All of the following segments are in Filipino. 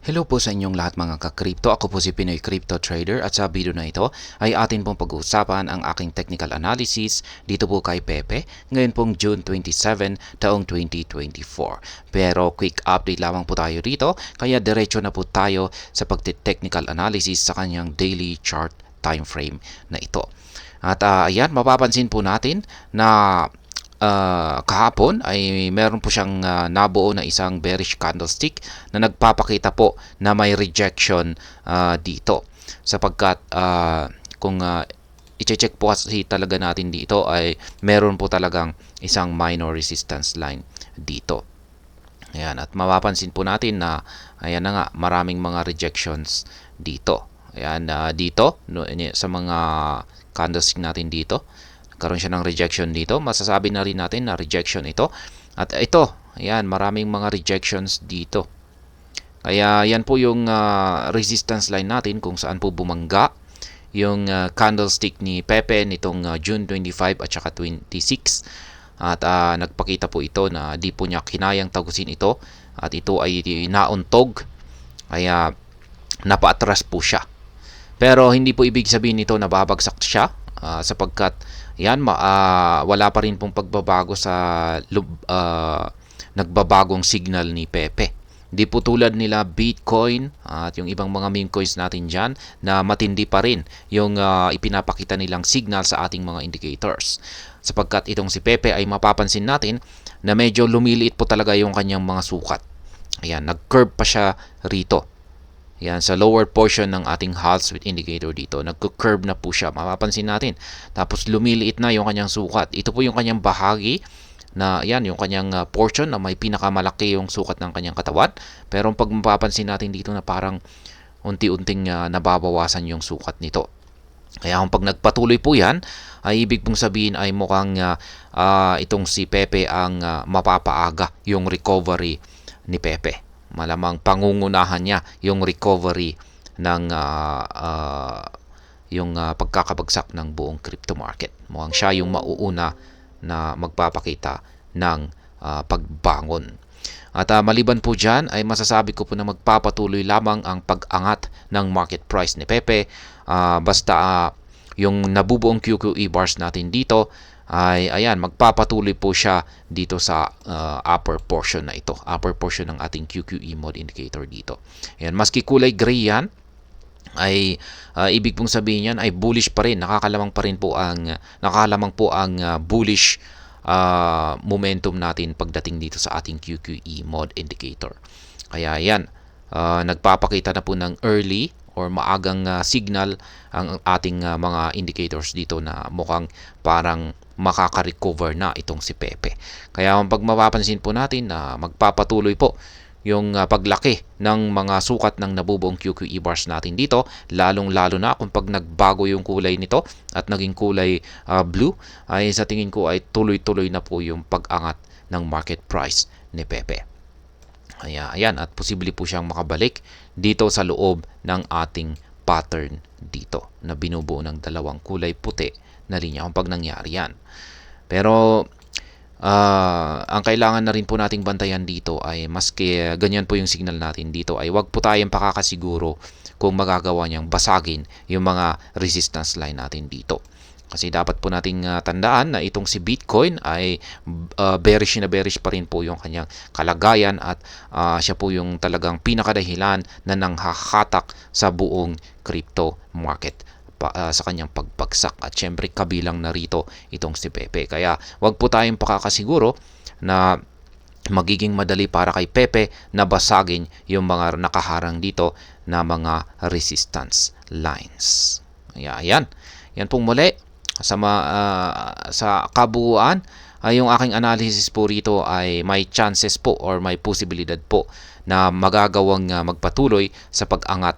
Hello po sa inyong lahat mga ka-crypto. Ako po si Pinoy Crypto Trader at sa video na ito ay atin pong pag-uusapan ang aking technical analysis dito po kay Pepe ngayon pong June 27 taong 2024. Pero quick update lamang po tayo dito kaya diretso na po tayo sa pag-technical analysis sa kanyang daily chart time frame na ito. At ayan, mapapansin po natin na kahapon ay meron po siyang nabuo na isang bearish candlestick na nagpapakita po na may rejection dito sapagkat kung i-check po kasi talaga natin dito ay meron po talagang isang minor resistance line dito. Ayan, at mapapansin po natin na ayan na nga, maraming mga rejections dito. Ayan, dito sa mga candlestick natin dito karon siya ng rejection dito. Masasabi na rin natin na rejection ito. At ito, ayan, maraming mga rejections dito. Kaya yan po yung resistance line natin kung saan po bumangga yung candlestick ni Pepe nitong June 25 at saka 26. At nagpakita po ito na di po niya kinayang tagusin ito. At ito ay nauntog. Kaya napaatras po siya. Pero hindi po ibig sabihin nito na babagsak siya sapagkat yan, wala pa rin pong pagbabago sa nagbabagong signal ni Pepe. Di po tulad nila Bitcoin at yung ibang mga meme coins natin dyan na matindi pa rin yung ipinapakita nilang signal sa ating mga indicators. Sapagkat itong si Pepe ay mapapansin natin na medyo lumiliit po talaga yung kanyang mga sukat. Ayan, nag-curve pa siya rito. Yan, sa lower portion ng ating Halls with indicator dito. Nagko-curve na po siya. Mapapansin natin. Tapos lumiliit na yung kanyang sukat. Ito po yung kanyang bahagi na yan, yung kanyang portion na may pinakamalaki yung sukat ng kanyang katawan. Pero pag mapapansin natin dito na parang unti-unting nababawasan yung sukat nito. Kaya kung pag nagpatuloy po yan, ay ibig pong sabihin ay mukhang itong si Pepe ang mapapaaga yung recovery ni Pepe. Malamang pangungunahan niya yung recovery ng pagkakabagsak ng buong crypto market. Mukhang siya yung mauuna na magpapakita ng pagbangon. At maliban po dyan ay masasabi ko po na magpapatuloy lamang ang pag-angat ng market price ni Pepe basta yung nabubuong QQE bars natin dito ay ayan, magpapatuloy po siya dito sa upper portion na ito, upper portion ng ating QQE mode indicator dito. Ayan, maski kulay gray yan ay ibig pong sabihin yan ay bullish pa rin, nakakalamang po ang bullish momentum natin pagdating dito sa ating QQE mode indicator. Kaya yan, nagpapakita na po ng early or maagang signal ang ating mga indicators dito na mukhang parang makaka-recover na itong si Pepe. Kaya pag mapapansin po natin na magpapatuloy po yung paglaki ng mga sukat ng nabubuong QQE bars natin dito, lalong-lalo na kung pag nagbago yung kulay nito at naging kulay blue, ay sa tingin ko ay tuloy-tuloy na po yung pag-angat ng market price ni Pepe. Ayan, at posible po siyang makabalik dito sa loob ng ating pattern dito na binubuo ng dalawang kulay puti na linya kung pag nangyari yan. Pero ang kailangan na rin po nating bantayan dito ay maski ganyan po yung signal natin dito ay wag po tayong pakakasiguro kung magagawa niyang basagin yung mga resistance line natin dito. Kasi dapat po nating tandaan na itong si Bitcoin ay bearish na bearish pa rin po yung kanyang kalagayan at siya po yung talagang pinakadahilan na nanghahatak sa buong crypto market sa kanyang pagbagsak at syempre kabilang na rito itong si Pepe. Kaya wag po tayong pakakasiguro na magiging madali para kay Pepe na basagin yung mga nakaharang dito na mga resistance lines. Ayan. Yan pong muli sa kabuuan yung aking analysis po rito ay may chances po or may posibilidad po na magagawang magpatuloy sa pag-angat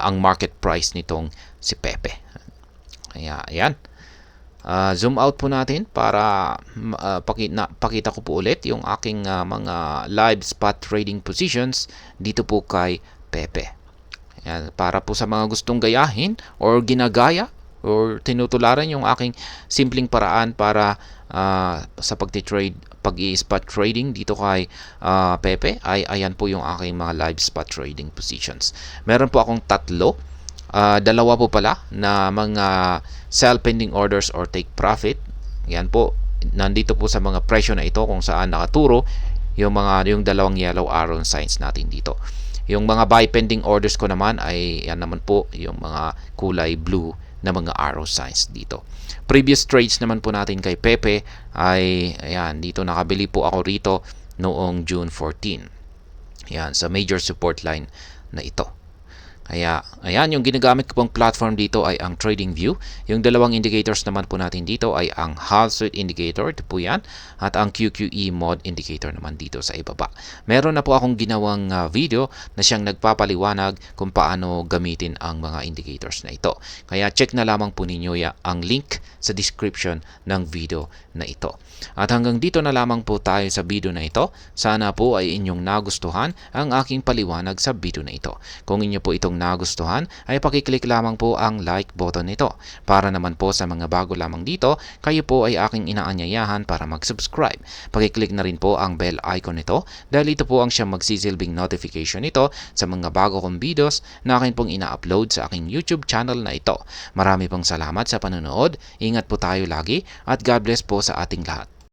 ang market price nitong si Pepe. Ayan. Zoom out po natin para pakita ko po ulit yung aking mga live spot trading positions dito po kay Pepe. Ayan, para po sa mga gustong gayahin or ginagaya or tinutularan yung aking simpleng paraan para sa pag-trade, pag-i-spot trading dito kay Pepe ay ayan po yung aking mga live spot trading positions. Meron po akong tatlo, dalawa po pala na mga sell pending orders or take profit. Yan po, nandito po sa mga presyo na ito kung saan nakaturo yung dalawang yellow arrow signs natin dito. Yung mga buy pending orders ko naman ay yan naman po yung mga kulay blue na mga arrow signs dito. Previous trades naman po natin kay Pepe ay ayan, dito nakabili po ako rito noong June 14. Yan, sa major support line na ito. Kaya, ayan, yung ginagamit ko pong platform dito ay ang TradingView. Yung dalawang indicators naman po natin dito ay ang Hall Street Indicator, ito po yan, at ang QQE Mod Indicator naman dito sa ibaba. Meron na po akong ginawang video na siyang nagpapaliwanag kung paano gamitin ang mga indicators na ito. Kaya check na lamang po ninyo ang link sa description ng video na ito. At hanggang dito na lamang po tayo sa video na ito. Sana po ay inyong nagustuhan ang aking paliwanag sa video na ito. Kung inyo po itong nagustuhan ay pakiclick lamang po ang like button nito. Para naman po sa mga bago lamang dito, kayo po ay aking inaanyayahan para mag-subscribe. Pakiclick na rin po ang bell icon nito dahil ito po ang siyang magsisilbing notification nito sa mga bago kong videos na akin pong ina-upload sa aking YouTube channel na ito. Marami pong salamat sa panonood. Ingat po tayo lagi at God bless po sa ating lahat.